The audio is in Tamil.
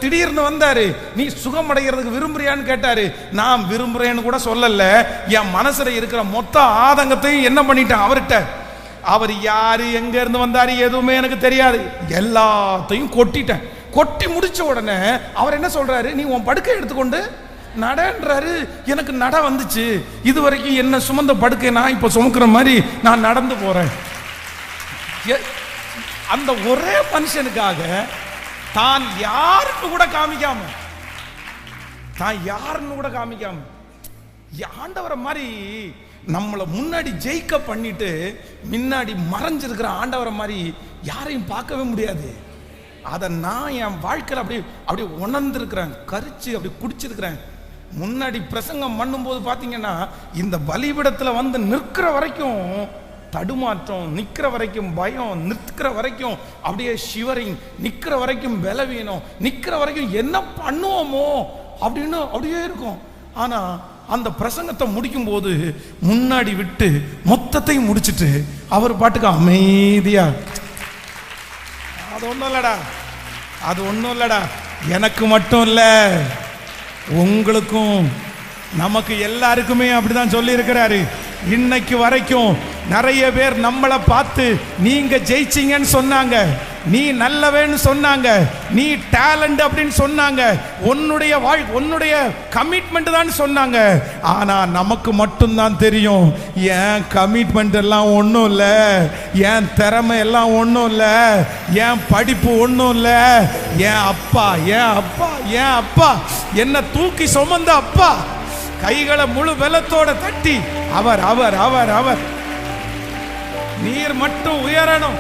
திடீர்னு வந்தாரு. நீ சுகம் அடைகிறதுக்கு விரும்புறியான்னு கேட்டாரு. நான் விரும்புறேன்னு கூட சொல்லல. என் மனசுல இருக்கிற மொத்த ஆதங்கத்தையும் என்ன பண்ணிட்டேன் அவர்கிட்ட. அவர் யாரு, எங்க இருந்து வந்தாரு, எதுவுமே எனக்கு தெரியாது. எல்லாத்தையும் கொட்டிட்டேன். கொட்டி முடிச்ச உடனே அவர் என்ன சொல்றாரு, நீ உன் படுக்கை எடுத்துக்கொண்டு நடன்றாரு. எனக்கு நட வந்துச்சு. இது வரைக்கும் என்ன சுமந்த படுக்கை நான் இப்ப சுமக்கிற மாதிரி நான் நடந்து போறேன். அந்த ஒரே மனுஷனுக்காக தான் யாருன்னு கூட காமிக்காம ஆண்டவரை மாதிரி நம்மளை முன்னாடி ஜெயிக்க பண்ணிட்டு முன்னாடி மறைஞ்சிருக்கிற ஆண்டவரை மாதிரி யாரையும் பார்க்கவே முடியாது. அதை நான் என் வாழ்க்கையில் அப்படி உணர்ந்திருக்கிறேன், கரிச்சு அப்படி குடிச்சிருக்கிறேன். முன்னாடி பிரசங்கம் பண்ணும்போது பார்த்தீங்கன்னா இந்த பலிபீடத்தில் வந்து நிற்கிற வரைக்கும் தடுமாற்றம், நிற்கிற வரைக்கும் பயம், நிற்கிற வரைக்கும் அப்படியே ஷிவரிங், நிற்கிற வரைக்கும் பலவீனம், நிற்கிற வரைக்கும் என்ன பண்ணுவோமோ அப்படின்னு அப்படியே இருக்கும். ஆனா அந்த பிரசங்கத்தை முடிக்கும் போது முன்னாடி விட்டு மொத்தத்தையும் முடிச்சுட்டு அவர் பாட்டுக்கு அமைதியா, அது ஒன்றும் இல்லடா, எனக்கு மட்டும் இல்ல, உங்களுக்கும் நமக்கு எல்லாருக்குமே அப்படிதான் சொல்லி இருக்கிறாரு. இன்னைக்கு வரைக்கும் நிறைய பேர் நம்மளை பார்த்து நீங்க ஜெயிச்சிங்கன்னு சொன்னாங்க, நீ நல்லவேன்னு சொன்னாங்க, நீ டேலண்ட் அப்படின்னு சொன்னாங்க, உன்னுடைய கமிட்மெண்ட் தான் சொன்னாங்க. ஆனா நமக்கு மட்டும்தான் தெரியும், என் கமிட்மெண்ட் எல்லாம் ஒன்றும் இல்லை, என் திறமை எல்லாம் ஒன்றும் இல்லை, என் படிப்பு ஒன்றும் இல்லை, என் அப்பா என்ன தூக்கி சுமந்த அப்பா, கைகளை முழு பலத்தோட தட்டி அவர் நீர் மட்டும் உயரணும்.